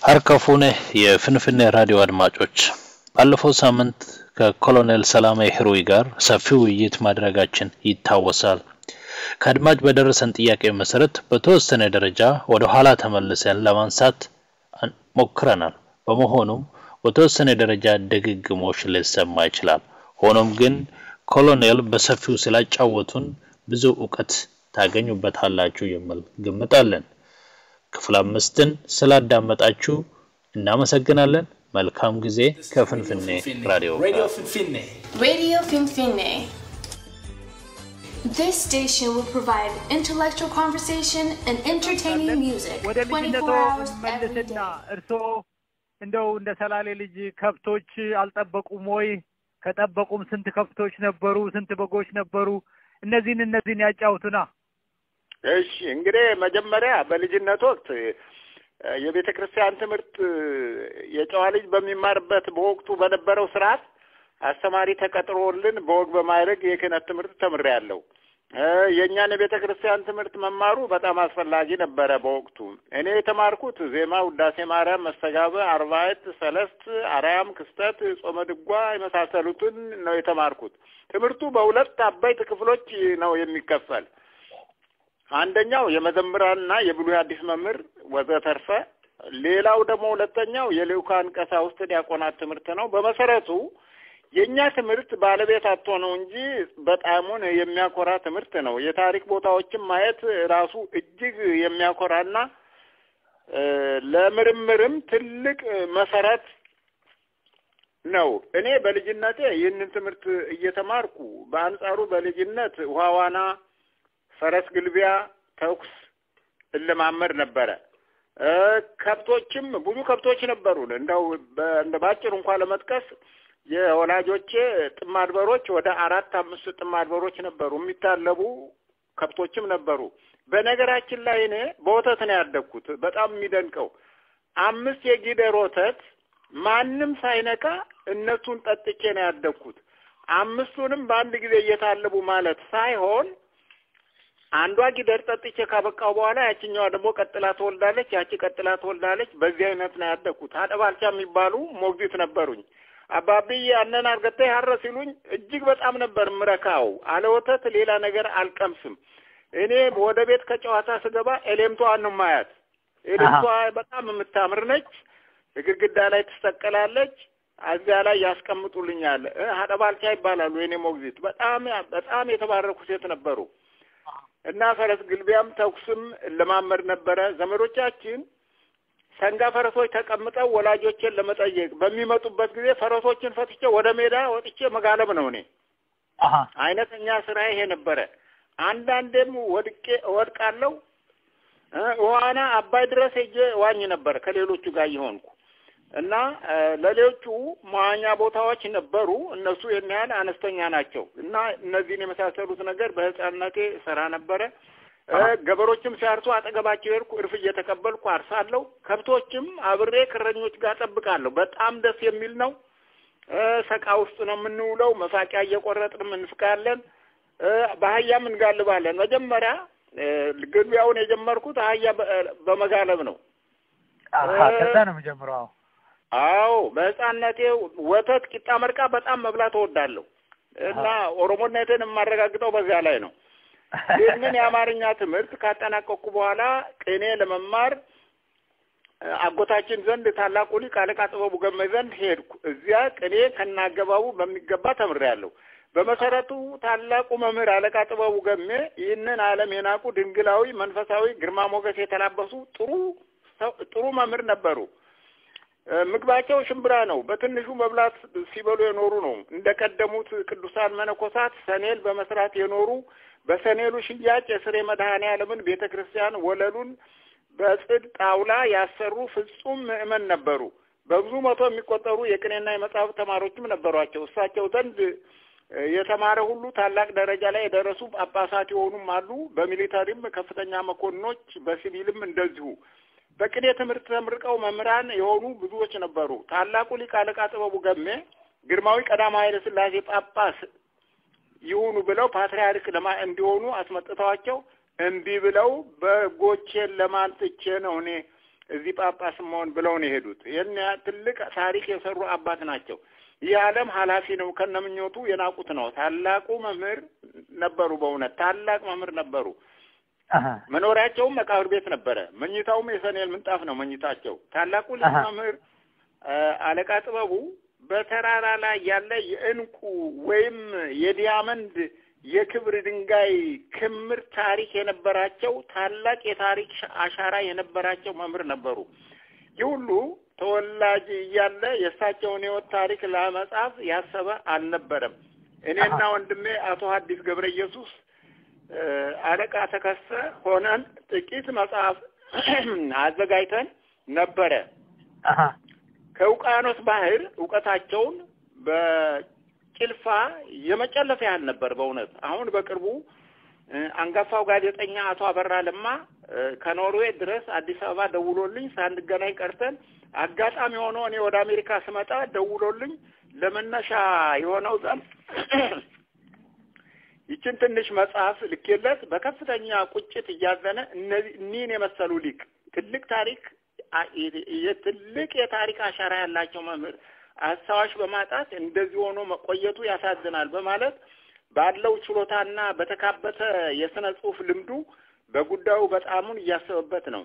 አርከፉነ የፍንፍኔ ራዲዮ አድማጮች ባለፈው ሳምንት ከኮሎኔል ሰላማዊ ህሩይ ጋር ሰፊ ውይይት ማድረጋችን ይታወሳል። ከአድማጭ በደረሰን ጥያቄ መሰረት በተወሰነ ደረጃ ወደ ኋላ ተመልሰን ለማንሳት ሞክረናል። በመሆኑም በተወሰነ ደረጃ ድግግሞሽ ሊሰማ ይችላል። ሆኖም ግን ኮሎኔል በሰፊው ስላጫወቱን ብዙ ዕውቀት ታገኙበታላችሁ የሚል ግምት አለን። ክፍል 5ን ስላዳመጣችሁ እናመሰግናለን። መልካም ጊዜ ከፍንፍኔ ራዲዮ Radio Finfinne. This station will provide intellectual conversation and entertaining music 24 hours every day. እርሶ እንደው እንደ ሰላሌ ልጅ ከብቶች አልጠበቁም ወይ? ከጠበቁም ስንት ከብቶች ነበሩ? ስንት በጎች ነበሩ? እነዚህን ያጫውቱና። እሺ እንግዲህ መጀመሪያ በልጅነት ወቅት የቤተክርስቲያን ትምህርት የጨዋ ልጅ በሚማርበት በወቅቱ በነበረው ስርዓት አስተማሪ ተቀጥሮልን በወግ በማይረግ የክህነት ትምህርት ተምሬያለሁ። የኛን የቤተክርስቲያን ትምህርት መማሩ በጣም አስፈላጊ ነበረ በወቅቱ። እኔ የተማርኩት ዜማ፣ ውዳሴ ማርያም፣ መስተጋብእ፣ አርባዕት፣ ሰለስት፣ አርያም፣ ክስተት፣ ጾመ ድጓ የመሳሰሉትን ነው የተማርኩት። ትምህርቱ በሁለት አበይት ክፍሎች ነው የሚከፈል። አንደኛው የመዘምራንና የብሉይ አዲስ መምህር ወዘተርፈ፣ ሌላው ደግሞ ሁለተኛው የልዑካን ቀሳውስት ዲያቆናት ትምህርት ነው። በመሰረቱ የኛ ትምህርት ባለቤት አጥቶ ነው እንጂ በጣሙን የሚያኮራ ትምህርት ነው። የታሪክ ቦታዎችን ማየት ራሱ እጅግ የሚያኮራና ለምርምርም ትልቅ መሰረት ነው። እኔ በልጅነቴ ይህንን ትምህርት እየተማርኩ በአንጻሩ በልጅነት ውሃዋና፣ ፈረስ ግልቢያ፣ ተኩስ እለማመድ ነበረ። ከብቶችም ብዙ ከብቶች ነበሩን። እንደው ባጭሩ እንኳን ለመጥቀስ የወላጆቼ ጥማድ በሮች ወደ 4-5 ጥማድ በሮች ነበሩ። የሚታለቡ ከብቶችም ነበሩ። በነገራችን ላይ እኔ በወተት ነው ያደግኩት። በጣም የሚደንቀው 5 የጊደር ወተት ማንም ሳይነካ እነሱን ጠጥቼ ነው ያደግኩት። 5ቱንም በአንድ ጊዜ እየታለቡ ማለት ሳይሆን አንዷ ጊደር ጠጥቼ ካበቃው በኋላ ያቺኛዋ ደግሞ ቀጥላ ትወልዳለች፣ ያቺ ቀጥላ ትወልዳለች። በዚህ አይነት ነው ያደግኩት። አጠባልቻ የሚባሉ ሞግዚት ነበሩኝ። አባብዬ ያንን አርገተ ያረ ሲሉኝ እጅግ በጣም ነበር ምረካው። አለ ወተት ሌላ ነገር አልቀምስም። እኔ ወደ ቤት ከጨዋታ ስገባ ኤሌምቷን ነው ማያት። ኤሌምቷ በጣም የምታምር ነች። ግድግዳ ላይ ትሰቀላለች። አዚያ ላይ ያስቀምጡልኛል። አጠባልቻ ይባላሉ የኔ ሞግዚት። በጣም የተባረኩ ሴት ነበሩ። እና ፈረስ ግልቢያም ተኩስም ለማመድ ነበረ። ዘመዶቻችን ሰንጋ ፈረሶች ተቀምጠው ወላጆችን ለመጠየቅ በሚመጡበት ጊዜ ፈረሶችን ፈትቼ ወደ ሜዳ ወጥቼ መጋለብ ነው። እኔ አይነተኛ ስራ ይሄ ነበረ። አንዳንዴም ወድቃለሁ። ዋና አባይ ድረስ ሄጄ ዋኝ ነበር ከሌሎቹ ጋር ይሆንኩ እና ለሌሎቹ መዋኛ ቦታዎች ነበሩ። እነሱ የሚያህል አነስተኛ ናቸው። እና እነዚህን የመሳሰሉት ነገር በህፃንነቴ ሰራ ነበረ። ገበሮችም ሲያርሱ አጠገባቸው ሄድኩ፣ እርፍ እየተቀበልኩ አርሳለሁ። ከብቶችም አብሬ ከረኞች ጋር ጠብቃለሁ። በጣም ደስ የሚል ነው። ሰቃ ውስጥ ነው የምንውለው። መሳቂያ እየቆረጥን እንፍቃለን። በአህያም እንጋልባለን። መጀመሪያ ግልቢያውን የጀመርኩት አህያ በመጋለብ ነው። ከዛ ነው የጀመረው። አዎ በህፃንነቴ ወተት ቂጣ መርቃ በጣም መብላት እወዳለሁ እና ኦሮሞነቴን የማረጋግጠው በዛ ላይ ነው። ይህንን የአማርኛ ትምህርት ካጠናቀቅኩ በኋላ ቅኔ ለመማር አጎታችን ዘንድ ታላቁ ሊቅ አለቃ ጥበቡ ገመ ዘንድ ሄድኩ። እዚያ ቅኔ ከናገባቡ በሚገባ ተምሬያለሁ። በመሰረቱ ታላቁ መምህር አለቃ ጥበቡ ገመ ይህንን ዓለም የናቁ ድንግላዊ መንፈሳዊ ግርማ ሞገስ የተላበሱ ጥሩ መምህር ነበሩ። ምግባቸው ሽምብራ ነው። በትንሹ መብላት ሲበሉ የኖሩ ነው። እንደቀደሙት ቅዱሳን መነኮሳት ሰኔል በመስራት የኖሩ በሰኔሉ ሽያጭ የስሬ መድኃኔዓለምን ቤተክርስቲያን ወለሉን በጽድ ጣውላ ያሰሩ ፍጹም ምእመን ነበሩ። በብዙ መቶ የሚቆጠሩ የቅኔና የመጽሐፍ ተማሪዎችም ነበሯቸው። እሳቸው ዘንድ የተማረ ሁሉ ታላቅ ደረጃ ላይ የደረሱ ጳጳሳት የሆኑም አሉ። በሚሊታሪም ከፍተኛ መኮንኖች፣ በሲቪልም እንደዚሁ። በቅኔ ትምህርት ተመርቀው መምህራን የሆኑ ብዙዎች ነበሩ። ታላቁ ሊቅ አለቃ ጥበቡ ገመ ግርማዊ ቀዳማዊ ኃይለ ሥላሴ ጳጳስ ይሁኑ ብለው ፓትርያርክ እንዲሆኑ አስመጥተዋቸው እንቢ ብለው በጎቼን ለማንጥቼ ነው እኔ እዚህ ጳጳስ መሆን ብለው ነው የሄዱት። የኛ ትልቅ ታሪክ የሰሩ አባት ናቸው። የዓለም ኃላፊ ነው ከነምኞቱ የናቁት ነው። ታላቁ መምህር ነበሩ። በእውነት ታላቅ መምህር ነበሩ። መኖሪያቸውም መቃብር ቤት ነበረ። መኝታውም የሰኔል ምንጣፍ ነው መኝታቸው። ታላቁ መምህር አለቃ ጥበቡ በተራራ ላይ ያለ የእንቁ ወይም የዲያመንድ የክብር ድንጋይ ክምር ታሪክ የነበራቸው ታላቅ የታሪክ አሻራ የነበራቸው መምህር ነበሩ። ይሁሉ ተወላጅ እያለ የእሳቸውን ሕይወት ታሪክ ለመጻፍ ያሰበ አልነበረም። እኔና ወንድሜ አቶ ሐዲስ ገብረ ኢየሱስ አለቃ ተከሰ ሆነን ጥቂት መጽሐፍ አዘጋጅተን ነበረ። ከውቅያኖስ ባህር ዕውቀታቸውን በጭልፋ የመጨለፍ ያህል ነበር በእውነት። አሁን በቅርቡ አንጋፋው ጋዜጠኛ አቶ አበራ ለማ ከኖርዌይ ድረስ አዲስ አበባ ደውሎልኝ ሳንገናኝ ቀርተን አጋጣሚ ሆኖ እኔ ወደ አሜሪካ ስመጣ ደውሎልኝ ለመነሻ የሆነው ዘንድ ይችን ትንሽ መጽሐፍ ልኬለት በከፍተኛ ቁጭት እያዘነ እነዚህን የመሰሉ ሊቅ ትልቅ ታሪክ የትልቅ የታሪክ አሻራ ያላቸው መምህር አሳዋሽ በማጣት እንደዚህ ሆኖ መቆየቱ ያሳዝናል በማለት ባለው ችሎታና በተካበተ የሥነ ጽሑፍ ልምዱ በጉዳዩ በጣሙን እያሰበበት ነው።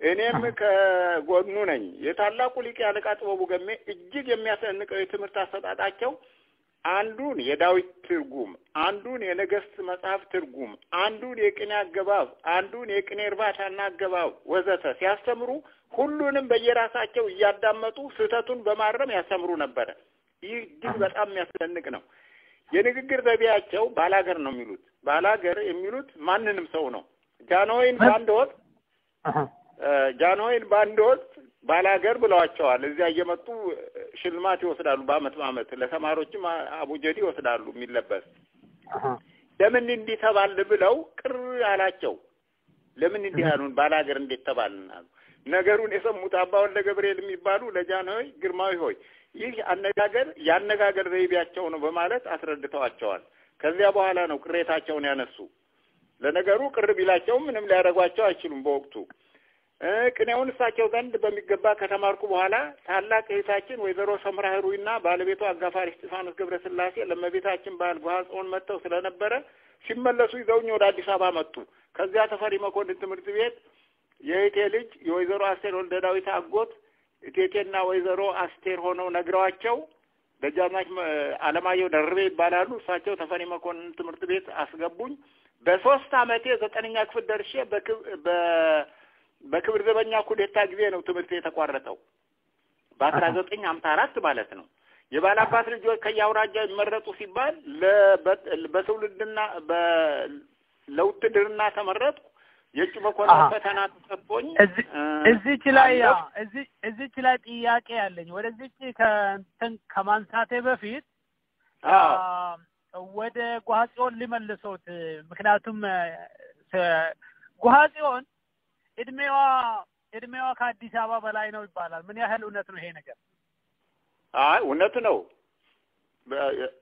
እኔም ከጎኑ ነኝ። የታላቁ ሊቅ አለቃ ጥበቡ ገሜ እጅግ የሚያስደንቀው የትምህርት አሰጣጣቸው አንዱን የዳዊት ትርጉም፣ አንዱን የነገሥት መጽሐፍ ትርጉም፣ አንዱን የቅኔ አገባብ፣ አንዱን የቅኔ እርባታና አገባብ ወዘተ ሲያስተምሩ ሁሉንም በየራሳቸው እያዳመጡ ስህተቱን በማረም ያስተምሩ ነበር። ይህ እጅግ በጣም የሚያስደንቅ ነው። የንግግር ዘይቤያቸው ባላገር ነው የሚሉት። ባላገር የሚሉት ማንንም ሰው ነው። ጃንሆይን በአንድ ወቅት ባላገር ብለዋቸዋል። እዚያ እየመጡ ሽልማት ይወስዳሉ። በአመት ለተማሪዎችም አቡጀዲ ይወስዳሉ የሚለበስ። ለምን እንዲህ ተባልን ብለው ቅር አላቸው። ለምን እንዲህ አሉን? ባላገር እንዴት ተባልን አሉ። ነገሩን የሰሙት አባ ወልደ ገብርኤል የሚባሉ ለጃንሆይ ግርማዊ ሆይ ይህ ያነጋገር ዘይቤያቸው ነው በማለት አስረድተዋቸዋል። ከዚያ በኋላ ነው ቅሬታቸውን ያነሱ። ለነገሩ ቅር ቢላቸውም ምንም ሊያደርጓቸው አይችሉም በወቅቱ። ቅኔውን እሳቸው ዘንድ በሚገባ ከተማርኩ በኋላ ታላቅ እህታችን ወይዘሮ ሰምራ ህሩይና ባለቤቷ አጋፋሪ እስጢፋኖስ ገብረ ስላሴ ለመቤታችን በዓል ጓጾን መጥተው ስለነበረ ሲመለሱ ይዘውኝ ወደ አዲስ አበባ መጡ። ከዚያ ተፈሪ መኮንን ትምህርት ቤት የእህቴ ልጅ የወይዘሮ አስቴር ወልደ ዳዊት አጎት እቴቴና ወይዘሮ አስቴር ሆነው ነግረዋቸው ደጃዝማች አለማየሁ ደርቤ ይባላሉ። እሳቸው ተፈሪ መኮንን ትምህርት ቤት አስገቡኝ። በ3 ዓመቴ 9ኛ ክፍል ደርሼ በክብር ዘበኛ ኩዴታ ጊዜ ነው ትምህርት የተቋረጠው። በ1954 ማለት ነው። የባላባት ልጆች ከያውራጃው ይመረጡ ሲባል በትውልድና ለውትድርና ተመረጥኩ። የጭ መኮንን ፈተና ተሰጥቶኝ እዚች ላይ ጥያቄ ያለኝ ወደዚች ከማንሳቴ በፊት ወደ ጓጽዮን ሊመልሶት። ምክንያቱም ጓጽዮን እድሜዋ ከአዲስ አበባ በላይ ነው ይባላል። ምን ያህል እውነት ነው ይሄ ነገር? አይ እውነት ነው።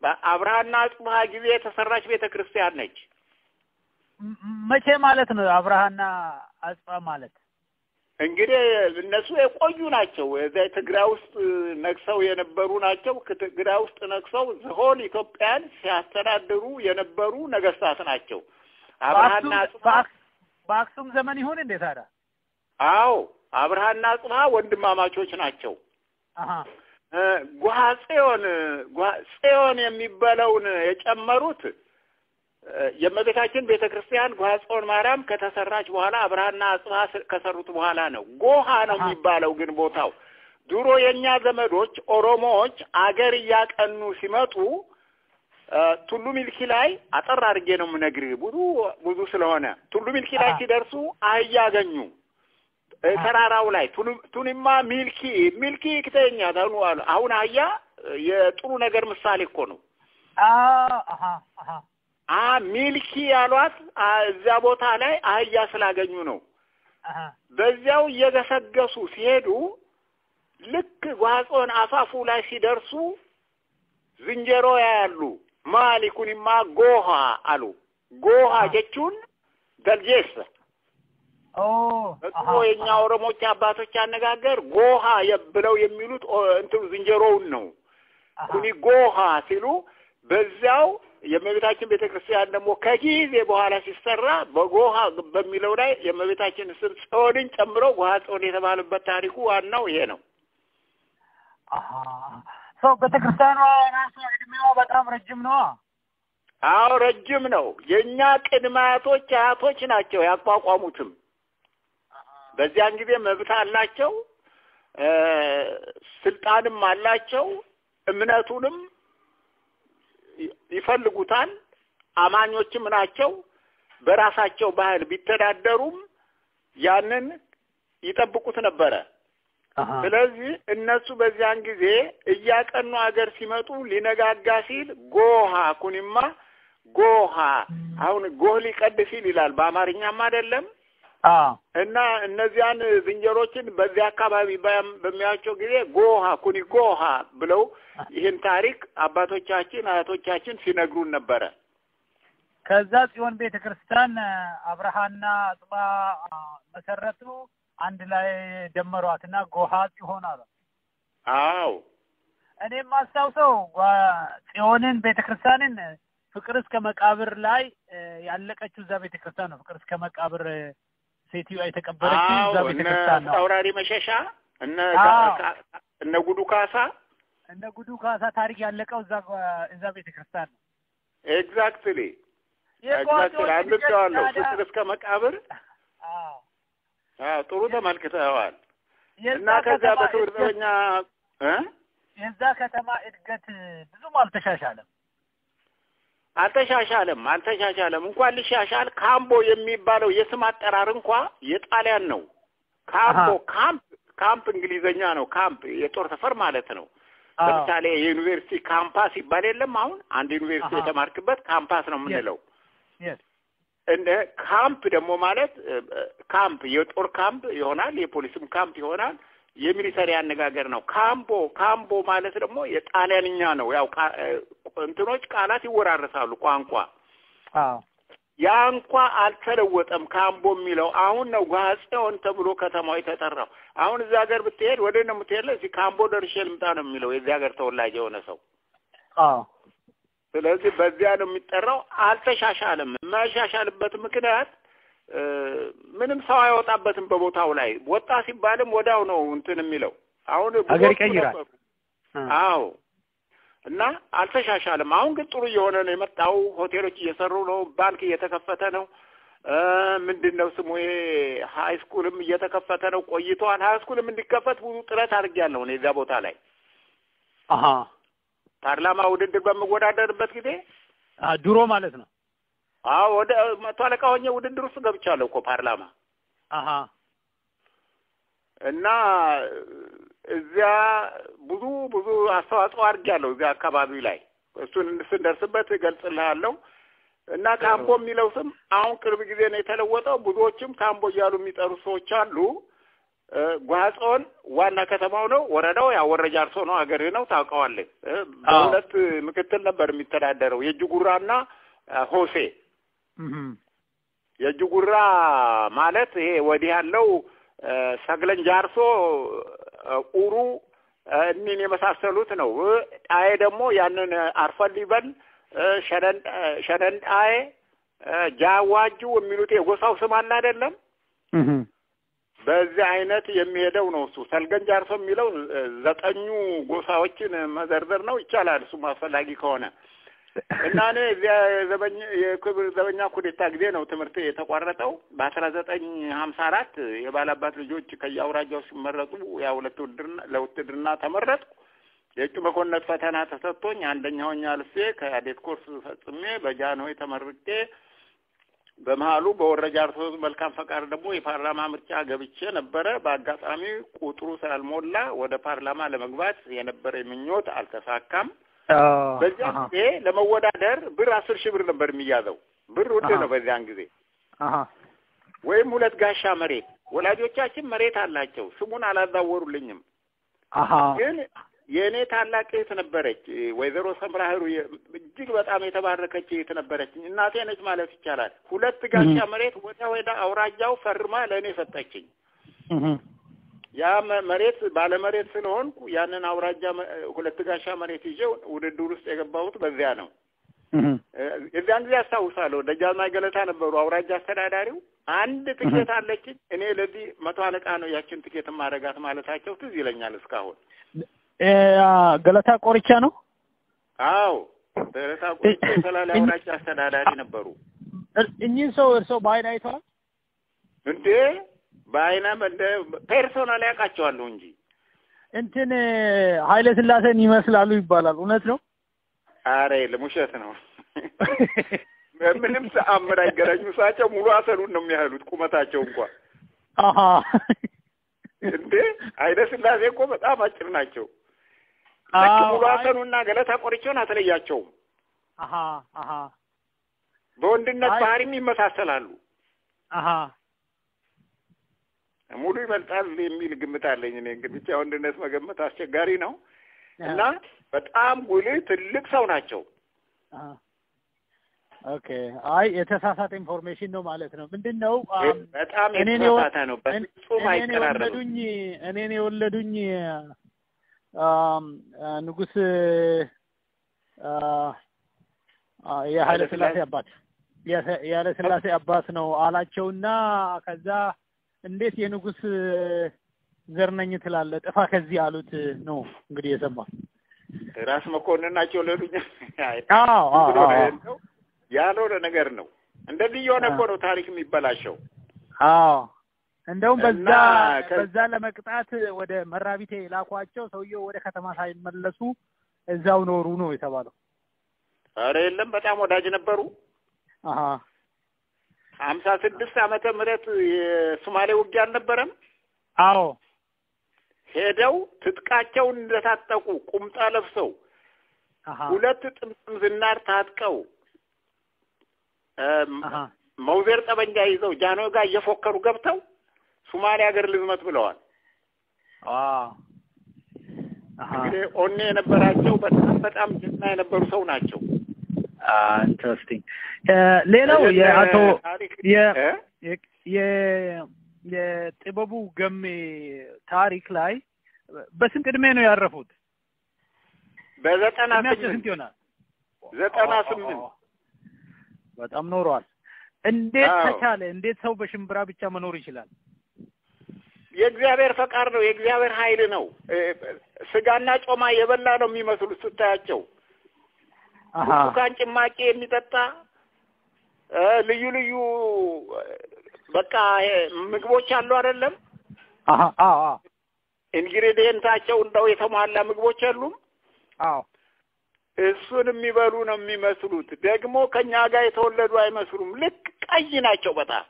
በአብርሃና አጽብሃ ጊዜ የተሰራች ቤተክርስቲያን ነች። መቼ ማለት ነው አብርሃና አጽብሃ ማለት? እንግዲህ እነሱ የቆዩ ናቸው። እዚያ ትግራይ ውስጥ ነግሰው የነበሩ ናቸው። ትግራይ ውስጥ ነግሰው ዝሆን ኢትዮጵያን ሲያስተዳድሩ የነበሩ ነገስታት ናቸው። አብርሃና አጽብሃ በአክሱም ዘመን ይሁን እንዴ ታዲያ? አዎ አብርሃና አጽብሃ ወንድማማቾች ናቸው። ጓጽዮን የሚባለውን የጨመሩት የእመቤታችን ቤተክርስቲያን ጓጽዮን ማርያም ከተሰራች በኋላ አብርሃና አጽብሃ ከሰሩት በኋላ ነው። ጎሃ ነው የሚባለው ግን ቦታው ድሮ የኛ ዘመዶች ኦሮሞዎች አገር ያቀኑ ሲመጡ ቱሉ ሚልኪ ላይ አጠር አድርጌ ነው የምነግርህ ብዙ ስለሆነ ቱሉ ሚልኪ ላይ ሲደርሱ አህያ አገኙ። ተራራው ላይ ቱኒማ ሚልኪ ከተኛ ታኑ አሁን አህያ የጥሩ ነገር ምሳሌ እኮ ነው። ሚልኪ ያሏት እዛ ቦታ ላይ አህያ ስላገኙ ነው። በዚያው እየገሰገሱ ሲሄዱ ልክ ጓጽዮን አፋፉ ላይ ሲደርሱ ዝንጀሮ ያያሉ። ማሊኩኒማ ጎሃ አሉ። ጎሃ ጀቹን ደልጄስ በጥሩ የኛ ኦሮሞች አባቶች አነጋገር ጎሃ ብለው የሚሉት እንትኑ ዝንጀሮውን ነው ኩኒ ጎሃ ሲሉ በዛው የመቤታችን ቤተክርስቲያን ደግሞ ከጊዜ በኋላ ሲሰራ በጎሃ በሚለው ላይ የመቤታችን ስም ጾድን ጨምሮ ጎሃ ጾድ የተባለበት ታሪኩ ዋናው ይሄ ነው ሰው ቤተክርስቲያኗ ራሷ እድሜዋ በጣም ረጅም ነው አዎ ረጅም ነው የኛ ቅድማቶች ናቸው ያቋቋሙትም በዚያን ጊዜ መብት አላቸው ስልጣንም አላቸው እምነቱንም ይፈልጉታል አማኞችም ናቸው በራሳቸው ባህል ቢተዳደሩም ያንን ይጠብቁት ነበር ስለዚህ እነሱ በዚያን ጊዜ እያቀኑ ሀገር ሲመጡ ሊነጋጋ ሲል ጎሃ ኩኒማ ጎሃ አሁን ጎህሊ ቀድሲል ይላል በአማርኛም አይደለም እና እነዚያን ዝንጀሮችን በዚያ አካባቢ በሚያቸው ጊዜ ጎሃ ኩኒ ጎሃ ብለው ይሄን ታሪክ አባቶቻችን አያቶቻችን ሲነግሩን ነበር ከዛ ጽዮን ቤተክርስቲያን አብርሃና አጽባ መሰረቱ አንድ ላይ ደመሯትና ጎሃ ጽዮን አለ አዎ እኔም ማስታውሰው ጽዮንን ቤተክርስቲያንን ፍቅር እስከ መቃብር ላይ ያለቀችው እዛ ቤተክርስቲያን ነው ፍቅር እስከ መቃብር ሴትዮ የተቀበረችው እዛ ቤተክርስቲያን ነው አውራሪ መሸሻ እነ ጉዱ ካሳ ታሪክ ያለቀው እዛ ቤተክርስቲያን ነው ኤግዛክትሊ አንብቤዋለሁ ፍቅር እስከ መቃብር ጥሩ ተመልክተዋል እና ከዛ በትውልደኛ የዛ ከተማ እድገት ብዙም አልተሻሻለም እንኳን ሊሻሻል ካምቦ የሚባለው የስም አጠራር እንኳን የጣሊያን ነው ካምፕ እንግሊዘኛ ነው ካምፕ የጦር ሰፈር ማለት ነው ለምሳሌ የዩኒቨርሲቲ ካምፓስ ይባል የለም አሁን አንድ ዩኒቨርሲቲ የተማርክበት ካምፓስ ነው የምንለው እንደ ካምፕ ደግሞ ማለት ካምፕ የጦር ካምፕ ይሆናል የፖሊስም ካምፕ ይሆናል የሚሊተሪ አነጋገር ነው ካምቦ ማለት ደግሞ የጣሊያንኛ ነው ያው እንትኖች ቃላት ይወራረሳሉ ቋንቋ ያንኳ አልተለወጠም ካምቦ የሚለው አሁን ነው ጓጽዮን ተብሎ ከተማው የተጠራው አሁን እዛ ሀገር ብትሄድ ወደ ነው የምትሄድ እዚህ ካምቦ ደርሼ ልምጣ ነው የሚለው የዚህ ሀገር ተወላጅ የሆነ ሰው ስለዚህ በዚያ ነው የሚጠራው አልተሻሻለም ማሻሻልበት ምክንያት ምንም ሰው አይወጣበትም በቦታው ላይ ወጣ ሲባልም ወዳው ነው እንትን የሚለው አሁን ሀገር ይቀይራል አዎ እና አልተሻሻለም አሁን ግን ጥሩ የሆነ ነው የመጣው ሆቴሎች እየሰሩ ነው ባንክ እየተከፈተ ነው ምንድነው ስሙ ሃይ ስኩልም እየተከፈተ ነው ቆይቷል ሃይ ስኩልም እንዲከፈት ብዙ ጥረት አድርጌያለሁ እኔ እዛ ቦታ ላይ ፓርላማ ውድድር በመወዳደርበት ጊዜ ድሮ ማለት ነው ወደ መቷለቃ ሆኜ ውድድር ውስጥ ገብቻለሁ እኮ ፓርላማ እና እዚያ ብዙ አስተዋጽኦ አድርጌያለሁ እዚያ አካባቢ ላይ እሱን እንድንደርስበት ገልጽልሃለሁ እና ካምቦ የሚለው ስም አሁን ቅርብ ጊዜ ነው የተለወጠው ብዙዎችም ካምቦ እያሉ የሚጠሩ ሰዎች አሉ ጓጾን ዋና ከተማው ነው ወረዳው ያ ወረጃ አርሶ ነው ሀገር ነው ታውቀዋለህ በሁለት ምክትል ነበር የሚተዳደረው የጅጉራና ሆሴ የጅጉራ ማለት ይሄ ወዲህ ያለው ሰግለን ጃርሶ ኡሩ እኒን የመሳሰሉት ነው ጣይ ደግሞ ያንን አርፈል ይበል ሸነንጣይ ጃዋጁ የሚሉት የጎሳው ስም አለ አይደለም በዚህ አይነት የሚሄደው ነው እሱ ሰልገን ጃርሶ የሚለው ዘጠኙ ጎሳዎችን መዘርዘር ነው ይቻላል እሱ ማስፈላጊ ከሆነ እና እዚያ የክብር ዘበኛ ኩዴታ ጊዜ ነው ትምህርት የተቋረጠው በ1954 የባላባት ልጆች ከያውራጃው ሲመረጡ ያው ለውትድርና ተመረጡ የእጩ መኮንነት ፈተና ተሰጥቶኝ አንደኛውኛ አልፌ ከአዴት ኮርስ ፈጽሜ በጃንሆይ ተመርቄ በመሃሉ በወረጃ አርሶ መልካም ፈቃድ ደግሞ የፓርላማ ምርጫ ገብቼ ነበር በአጋጣሚ ቁጥሩ ስላልሞላ ወደ ፓርላማ ለመግባት የነበረ ምኞት አልተሳካም በዚያ ጊዜ ለመወዳደር ብር 10,000 ብር ነበር የሚያዘው ብር ውድ ነው በዚያን ጊዜ ወይም ሁለት ጋሻ መሬት ወላጆቻችን መሬት አላቸው ስሙን አላዛወሩልኝም ግን የኔ ታላቅ እህት ነበረች ወይዘሮ ሰምራህሩ እጅግ በጣም የተባረከች እህት ነበረች እናቴ ነች ማለት ይቻላል 2 ጋሻ መሬት ወደ አውራጃው ፈርማ ለኔ ሰጠችኝ ያ መሬት ባለ መሬት ስለሆንኩ ያንን አውራጃ 2 ጋሻ መሬት ይዤው ውድድር ውስጥ የገባሁት በዚያ ነው እዛን ጊዜ አስታውሳለሁ ደጃዝማች ገለታ ነበሩ አውራጃ አስተዳዳሪው አንድ ትኬት አለች እኔ ለዚህ 100 አለቃ ነው ያችን ትኬት ማረጋት ማለታቸው ትዝ ይለኛል እስካሁን ገለታ ቆርቻ ነው አዎ ገለታ ቆርቻ ሰላላ አውራጃ አስተዳዳሪ ነበሩ እኚህ ሰው እርሶ ባይና አይተዋል እንዴ ባይና እንደ ፐርሰናል ያቃቸዋለሁ እንጂ እንትን ኃይለ ሥላሴን ይመስላሉ ይባላል እውነት ነው አሬ ለሙሸት ነው ምንም ተአምር አይገናኙ ሳቸው ሙሉ አሰሉን ነው የሚያህሉት ቁመታቸው እንኳን አሃ እንዴ ኃይለ ሥላሴ እኮ በጣም አጭር ናቸው ሙሉ አሰሉና ገለታ ቆርቻውን አትለያቸውም አሃ በወንድነት ባህሪም ይመሳሰላሉ አሃ ሙሉ ይበልጣል የሚል ግምት አለኝ እኔ እንግዲህ ብቻ ወንድነት መገመት አስቸጋሪ ነው እና በጣም ጉልህ ትልቅ ሰው ናቸው ኦኬ አይ የተሳሳተ ኢንፎርሜሽን ነው ማለት ነው ምንድነው በጣም የተሳሳተ ነው በፍጹም አይቀራረብም እኔን የወለዱኝ ንጉስ የኃይለ ሥላሴ አባት ነው አላቸውና ከዛ እንዴት የንጉስ ዘርነኝ ትላለ ጥፋ ከዚህ አሉት ነው እንግዲህ የሰማው ራስ መኮንን ናቸው ለሉኝ አዎ ያለው ነገር ነው እንደዚህ የሆነ እኮ ነው ታሪክ የሚበላሸው አዎ እንደውም በዛ ለመቅጣት ወደ መራቢቴ ላኳቸው ሰውየው ወደ ከተማ ሳይመለሱ እዛው ኖሩ ነው የተባለው አረ የለም በጣም ወዳጅ ነበሩ 56 ዓመተ ምህረት የሶማሌ ውጊያ አልነበረም አዎ ሄደው ትጥቃቸውን እንደታጠቁ ቁምጣ ለብሰው 2 ጥምጥም ዝናር ታጥቀው መውዘር ጠበንጃ ይዘው ጃኖ ጋር እየፎከሩ ገብተው ሶማሊያ ሀገር ልዝመት ብለዋል እንግዲህ ኦኔ የነበራቸው በጣም ጀግና የነበሩ ሰው ናቸው ኢንተረስቲንግ ሌላው የአቶ የጥበቡ ገሜ ታሪክ ላይ በስንት እድሜ ነው ያረፉት በ98 ይሆናል 98 በጣም ኖሯል እንዴት ተቻለ እንዴት ሰው በሽምብራ ብቻ መኖር ይችላል የእግዚአብሔር ፈቃድ ነው የእግዚአብሔር ኃይል ነው ስጋና ጮማ የበላ ነው የሚመስሉት ስታያቸው ሱካን ጭማቂ የሚጠጣ ልዩ ልዩ በቃ ምግቦች አሉ አይደለም ኢንግሪዲየንታቸው እንደው የተሟላ ምግቦች አሉ እሱን የሚበሉ ነው የሚመስሉት ደግሞ ከኛ ጋር የተወለዱ አይመስሉም ልክ ቀይ ናቸው በጣም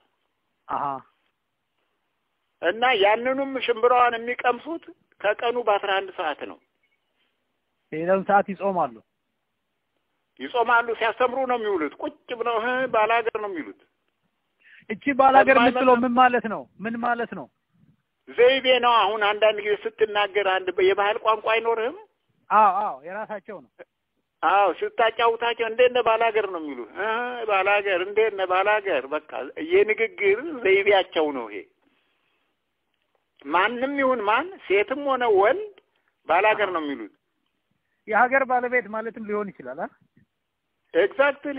እና ያንኑም ሽምብራዋን የሚቀምሱት ከቀኑ በ11 ሰዓት ነው ሌላውን ሰዓት ይጾማሉ ሲያስተምሩ ነው የሚውሉት ቁጭ ብለው ባላገር ነው የሚሉት እቺ ባላገር ምትለው ምን ማለት ነው ዘይቤ ነው አሁን አንዳንድ ጊዜ ስትናገር አንድ የባህል ቋንቋ አይኖርህም አዎ የራሳቸው ነው ስታጫውታቸው እንደነ ባላገር ነው የሚሉ ባላገር እንደነ ባላገር በቃ የንግግር ዘይቤያቸው ነው ይሄ ማንንም ይሁን ማን ሴትም ሆነ ወንድ ባላገር ነው የሚሉት የሀገር ባለቤት ማለትም ሊሆን ይችላል ኤግዛክትሊ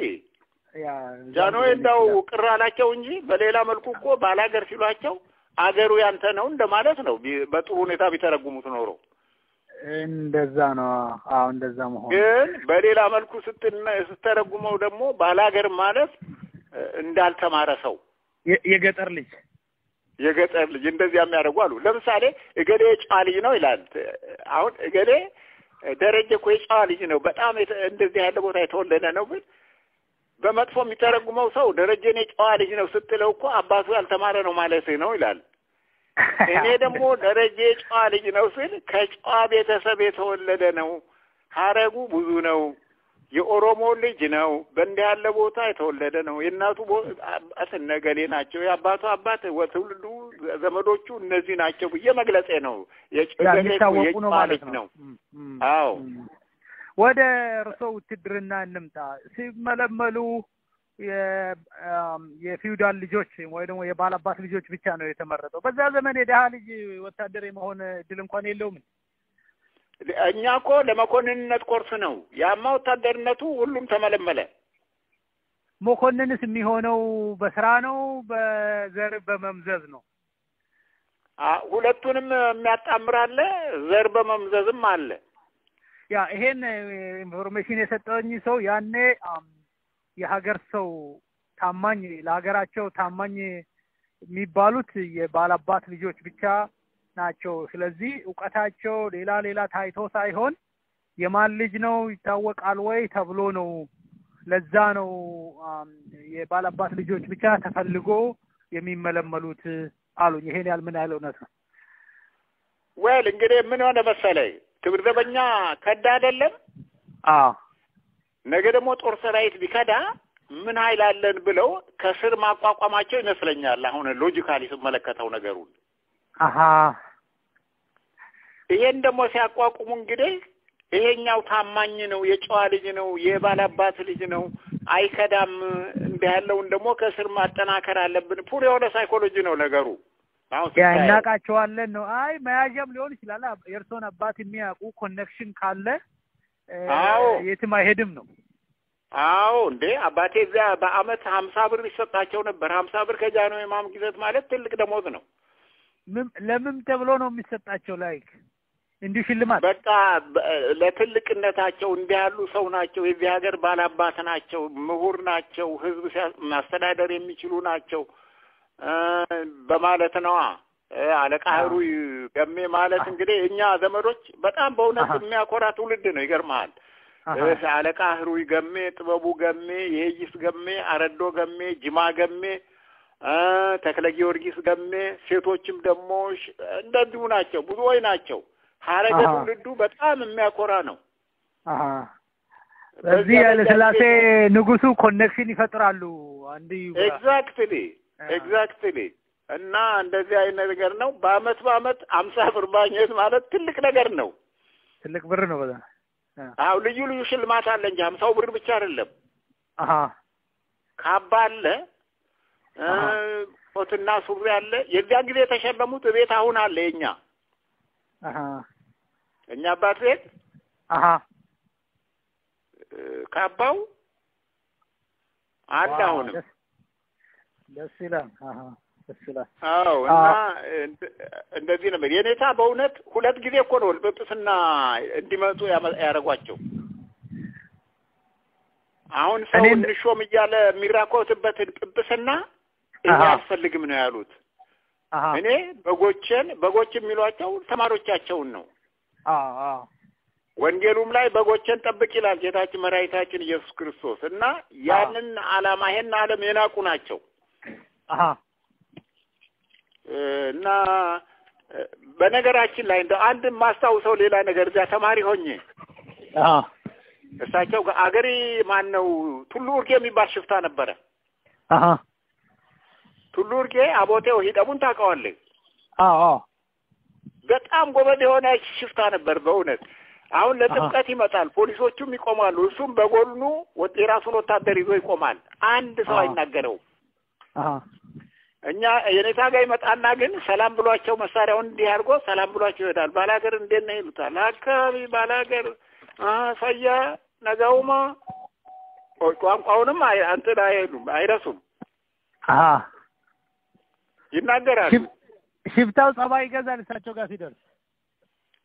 ጃኖ እንደው ቅራላቸው እንጂ በሌላ መልኩ እኮ ባላገር ሲሏቸው አገሩ ያንተ ነው እንደማለት ነው በጥሩ ሁኔታ ቢተረጉሙት ኖሮ እንደዛ ነው እንደዛ መሆን ግን በሌላ መልኩ ስትተረጉመው ደግሞ ባላገር ማለት እንዳልተማረ ሰው የገጠር ልጅ እንደዚህ የሚያደርጉ አሉ ለምሳሌ እገሌ ጨዋ ልጅ ነው ይላል አሁን እገሌ ደረጀ እኮ ጨዋ ልጅ ነው በጣም እንደዚህ ያለ ቦታ የተወለደ ነው ግን በመጥፎ የሚተረጉመው ሰው ደረጀኔ ጨዋ ልጅ ነው ስትለው እኮ አባቱ ያልተማረ ነው ማለት ነው ይላል እኔ ደግሞ ደረጀ ጨዋ ልጅ ነው ስል ከጨዋ ቤተሰብ የተወለደ ነው ሐረጉ ብዙ ነው የኦሮሞ ልጅ ነው በእንዲህ ያለ ቦታ የተወለደ ነው የእናቱ አባቱ ነገሌ ናቸው የአባቱ አባት ወትውልዱ ዘመዶቹ እነዚህ ናቸው ብዬ መግለጼ ነው የታወቁ ነው ማለት ነው አዎ ወደ እርሶ ውትድርና እንምጣ ሲመለመሉ የፊውዳል ልጆች ወይ ደግሞ የባላባት ልጆች ብቻ ነው የተመረጠው በዛ ዘመን የደሃ ልጅ ወታደር የመሆን እድል እንኳን የለውም እኛ እኮ ለመኮንንነት ኮርስ ነው ያማ ወታደርነቱ ሁሉም ተመለመለ መኮንንስ የሚሆነው በስራ ነው በዘር በመምዘዝ ነው ሁለቱንም የሚያጣምራለ ዘር በመምዘዝም አለ ያ ይሄን ኢንፎርሜሽን የሰጠኝ ሰው ያኔ የሀገር ሰው ታማኝ ለሀገራቸው ታማኝ የሚባሉት የባላባት ልጆች ብቻ ናቸው ስለዚህ ዕውቀታቸው ሌላ ታይቶ ሳይሆን የማን ልጅ ነው ይታወቃል ወይ ተብሎ ነው ለዛ ነው የባላባት ልጆች ብቻ ተፈልጎ የሚመለመሉት አሉኝ ይሄን ያል ምን ያለው ነው ወል እንግዲህ ምን ሆነ መሰለኝ ክብር ዘበኛ ከዳ አይደለም ነገ ደግሞ ጦር ሰራዊት ቢከዳ ምን ኃይል አለን ብለው ከስር ማቋቋማቸው ይመስለኛል አሁን ሎጂካሊ ስመለከተው ነገሩን ይሄን ደግሞ ሲያቋቁሙ እንግዲህ ይሄኛው ታማኝ ነው የጨዋ ልጅ ነው የባላባት ልጅ ነው አይከዳም እንዲያለው ደግሞ ከስር ማጠናከር አለብን ፑር የሆነ ሳይኮሎጂ ነው ነገሩ አሁን ያናቃቸዋለን ነው አይ መያዣም ሊሆን ይችላል የርሶን አባት የሚያውቁ ኮኔክሽን ካለ የትም አይሄድም ነው አዎ እንዴ አባቴ እዛ በአመት 50 ብር ይሰጣቸው ነበር 50 ብር ከጃኖ የማም ግዘት ማለት ትልቅ ደሞዝ ነው ለምን ተብሎ ነው የሚሰጣቸው ላይክ እንዲህ ሽልማት በቃ ለትልቅነታቸው እንዲያሉ ሰው ናቸው የዚህ ሀገር ባላባት ናቸው ምሁር ናቸው ህዝብ ማስተዳደር የሚችሉ ናቸው በማለት ነው አለቃ ህሩይ ገሜ ማለት እንግዲህ እኛ ዘመዶች በጣም በእውነት የሚያኮራ ትውልድ ነው ይገርማል አለቃ ህሩይ ገሜ ጥበቡ ገሜ የይስ ገሜ አረዶ ገሜ ጅማ ገሜ ተክለ ጊዮርጊስ ገሜ ሴቶችም ደግሞ እንደዚሁ ናቸው ብዙዎች ናቸው ሐረገ ትውልዱ በጣም የሚያኮራ ነው በዚህ ያለ ስላሴ ንጉሱ ኮኔክሽን ይፈጥራሉ አንዲ ኤግዛክትሊ እና እንደዚህ አይነት ነገር ነው በአመት 50 ብር ማግኘት ማለት ትልቅ ነገር ነው ትልቅ ብር ነው በዛ አው ልዩ ሽልማት አለ እንጂ 50 ብር ብቻ አይደለም ካባ አለ ፎትና ሱሪ አለ የዚያን ጊዜ ተሸለሙት ቤት አሁን አለ የኛ እኛ አባት ቤት ካባው አለ አሁን ደስ ይላል አዎ እና እንደዚህ ነው የኔታ በእውነት ሁለት ጊዜ እኮ ነው በጥስና እንዲመጡ ያረጓቸው አሁን ሰው እንሾም ይያለ የሚራቆትበት ጥብስና ያስፈልግም ነው ያሉት እኔ በጎች የሚሏቸው ተማሪዎቻቸውን ነው ወንጌሉም ላይ በጎችን ጠብቅ ይላል ጌታችን መድኃኒታችን ኢየሱስ ክርስቶስ እና ያንን ዓላማ ይሄን ዓለም የናቁ ናቸው እና በነገራችን ላይ እንደ አንድ ማስተዋውሰው ሌላ ነገር እዛ ተማሪ ሆኜ እሳቸው አገሪ ማን ነው ቱሉ ኡርጌ የሚባል ሽፍታ ነበረ ቱሉ ኡርጌ አቦቴው ሂደቡን ታውቀዋለህ በጣም ጎበዝ የሆነ ሽፍታ ነበር በእውነት አሁን ለጥብቀት ይመጣል ፖሊሶቹም ይቆማሉ እሱም በጎኑ የራሱን ወታደር ይዞ ይቆማል አንድ ሰው አይናገረው እኛ የኔታ ጋር ይመጣና ግን ሰላም ብሏቸው መሳሪያውን እንዲህ አድርጎ ሰላም ብሏቸው ይሄዳል ባላገር እንዴት ነው ይሉታል አካባቢ ባላገር ፈያ ነገውማ ቋንቋውንም አንተ አይሉም አይረሱም ይናገራሉ ሽፍታው ጸባይ ይገዛል እሳቸው ጋር ሲደርስ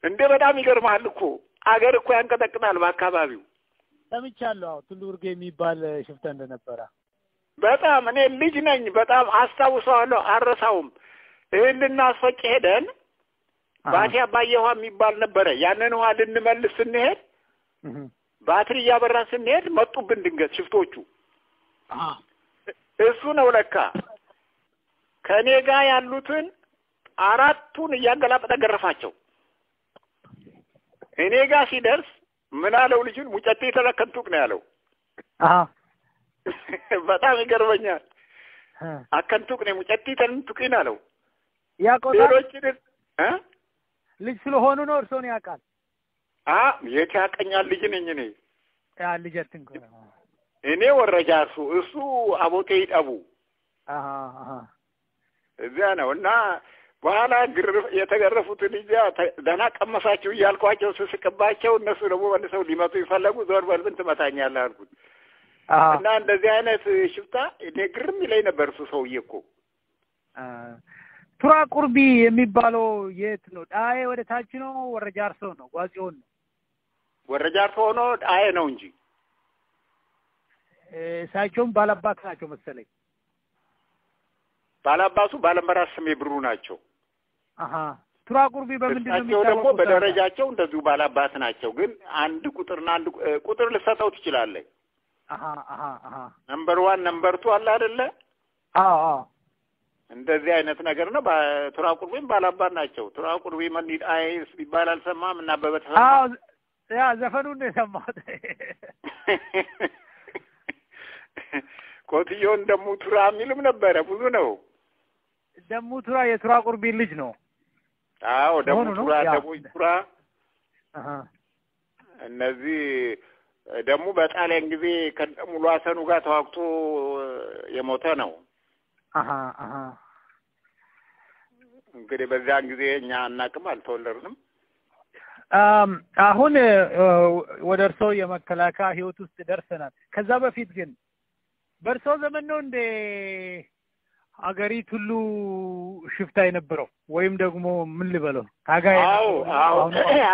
እንደ በጣም ይገርማል እኮ አገር እኮ ያንቀጠቅጣል በአካባቢው ሰምቻለሁ ቱሉ ኡርጌ የሚባል ሽፍታ እንደነበረ በጣም እኔ ልጅ ነኝ በጣም አስታውሰዋለሁ አረሳውም እህልና አስፈጭ ሄደን ባቲ አባየዋ የሚባል ነበር ያንን ውሃ ልንመልስ ስንሄድ ባትሪ ያበራ ስንሄድ መጡብን ድንገት ሽፍቶቹ እሱ ነው ለካ ከኔ ጋር ያሉትን አራቱን እያገላበጠ ገረፋቸው እኔ ጋር ሲደርስ ምን አለው ልጁን ሙጨቴ ተለከንቱቅ ነው ያለው በጣም ይገርመኛል አከንቱቅ ነው ሙጨቴ ተንቱቅን አለው ያቆጣ ሌሎችን ልጅ ስለሆኑ ነው እርሶን ያቃል የታቀኛል ልጅ ነኝ እኔ ያ ልጅትን እኔ ወረጃሱ እሱ አቦቴ ይጣቡ እዚያ ነው እና በኋላ የተገረፉት ልጅ ደና ቀመሳችሁ ይያልኳቸው ስስቅባቸው እነሱ ደግሞ መልሰው ሊመጡ ይፈለጉ ዞር በልብን ትመታኛለህ አልኩት እና እንደዚህ አይነት ሽፍታ እኔ ግርም ይለኝ ነበር እሱ ሰውዬ እኮ ቱራ ቁርቢ የሚባለው የት ነው ዳይ ወደ ታች ነው ወረጃርሶ ነው ጓዚዮን ነው ወረጃርሶ ነው ዳይ ነው እንጂ ሳይቾም ባላባት ናቸው መሰለኝ ባላባቱ ባለመራስ ስሜ ብሩ ናቸው ቱራ ቁርቢ በመንደር ነው ደግሞ በደረጃቸው እንደዚሁ ባላባት ናቸው ግን አንድ ቁጥርና አንድ ቁጥር ልሰጠው ትችላለህ ነምበር 1 ነምበር 2 አለ አይደለ እንደዚህ አይነት ነገር ነው ቱራ ቁርቢም ባላባት ናቸው ቱራ ቁርቢ ማን አይስ ይባላል ሰማም እና በበተሰማ ያ ዘፈኑን ሰማት ኮትዮን ደሙ ቱራ የሚልም ነበረ ብዙ ነው ደሙ ቱራ የቱራ ቁርቢ ልጅ ነው ደሙ ቱራ እነዚህ ደሙ በጣሊያን ጊዜ ከሙሉ አሰኑ ጋር ተዋግቶ የሞተ ነው እንግዲህ በዛን ጊዜ እኛ አናቅም አልተወለድንም አሁን ወደ እርሶ የመከላከያ ህይወት ውስጥ ደርሰናል ከዛ በፊት ግን በርሶ ዘመን ነው እንደ አገሪቱ ሁሉ ሽፍታ የነበረው ወይም ደግሞ ምን ልበለው ታጋይ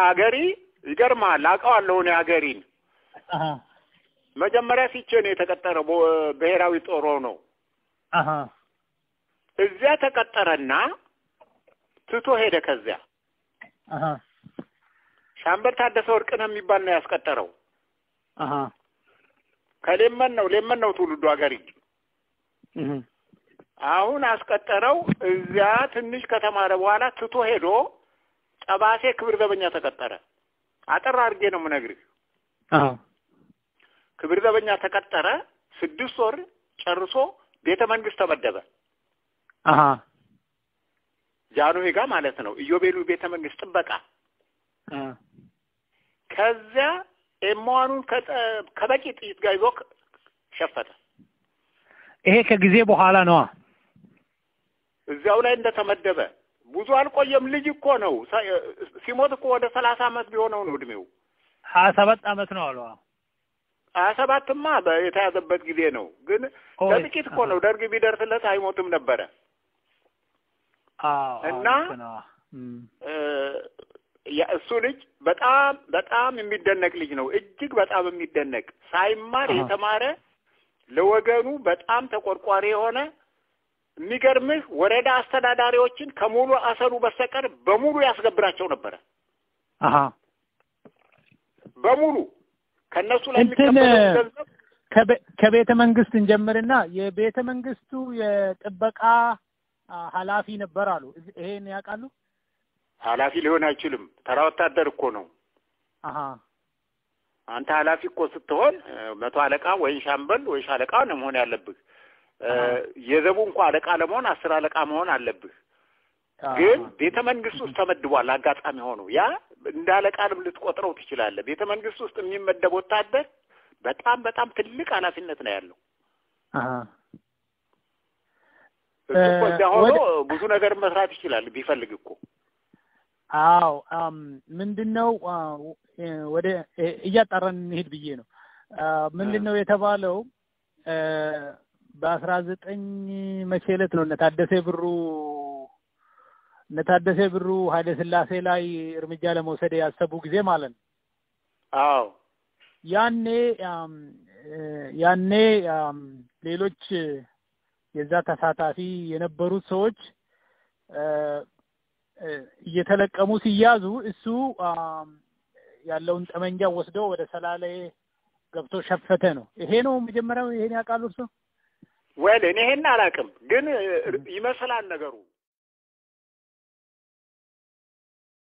አገሪ ይገርማል አውቀዋለሁ እኔ አገሪን መጀመሪያ ሲቸን የተቀጠረው ብሔራዊ ጦር ነው እዚያ ተቀጠረና ትቶ ሄደ ከዚያ ሻምበል ታደሰ ወርቅነህ የሚባል ነው ያስቀጠረው ከሌመን ነው ትውልዱ አገሪ አሁን አስቀጠረው እዚያ ትንሽ ከተማረ በኋላ ትቶ ሄዶ ጠባሴ ክብር ዘበኛ ተቀጠረ አጠራ አድርጌ ነው የምነግርህ ክብር ዘበኛ ተቀጠረ 6 ወር ጨርሶ ቤተ መንግስት ተመደበ ጃንሆይ ጋር ማለት ነው ኢዮቤሉ ቤተ መንግስት ጥበቃ ከዚያ ኤማኑን ከበቂ ጥይት ጋር ይዞ ሸፈተ ይሄ ከጊዜ በኋላ ነው እዚያው ላይ እንደተመደበ ብዙ አልቆየም ልጅ እኮ ነው ሲሞት እኮ ወደ 30 አመት ቢሆነው ነው እድሜው 27 አመት ነው አሉ 27ማ በየተያዘበት ጊዜ ነው ግን ለጥቂት እኮ ነው ደርግ ቢደርስለት አይሞትም ነበረ እና እሱ ልጅ በጣም የሚደነቅ ልጅ ነው እጅግ በጣም የሚደነቅ ሳይማር የተማረ ለወገኑ በጣም ተቆርቋሪ የሆነ የሚገርምህ ወረዳ አስተዳዳሪዎችን ከሙሉ አሰሩ በስተቀር በሙሉ ያስገብራቸው ነበር በሙሉ ከነሱ ላይ የሚቀበለው ከቤተ መንግስት እንጀምርና የቤተ መንግስቱ የጥበቃ ኃላፊ ነበር አሉ ይሄን ያውቃሉ ኃላፊ ሊሆን አይችልም ተራ ወታደር እኮ ነው አንተ ኃላፊ እኮ ስትሆን 100 አለቃ ወይ ሻምበል ወይ ሻለቃ ነው መሆን ያለብህ የዘቡ እንኳን አለቃ ለመሆን 10 አለቃ መሆን አለብህ ግን ቤተ መንግስት ውስጥ ተመድቧል አጋጣሚ ሆኖ ያ እንዳለቃንም ልትቆጥረው ትችላለህ ቤተ መንግስት ውስጥ የሚመደብ ወታደር በጣም ትልቅ ኃላፊነት ነው ያለው እኮ ዳሆኖ ብዙ ነገር መስራት ይችላል ቢፈልግ እኮ ምንድነው ወደ እያጣራን እንሄድ ብዬ ነው ምንድነው የተባለው በ19 መቼለት ነው ነታደሰ ብሩ ኃይለ ሥላሴ ላይ እርምጃ ለመውሰድ ያሰቡ ጊዜ ማለት ነው ያኔ ሌሎች የዛ ተሳታፊ የነበሩት ሰዎች እየተለቀሙ ሲያዙ እሱ ያለውን ጠመንጃ ወስዶ ወደ ሰላሌ ገብቶ ሸፈተ ነው ይሄ ነው መጀመሪያው ይሄን ያውቃሉ እርሱ ወለ እኔ ይሄን አላውቅም ግን ይመስላል ነገሩ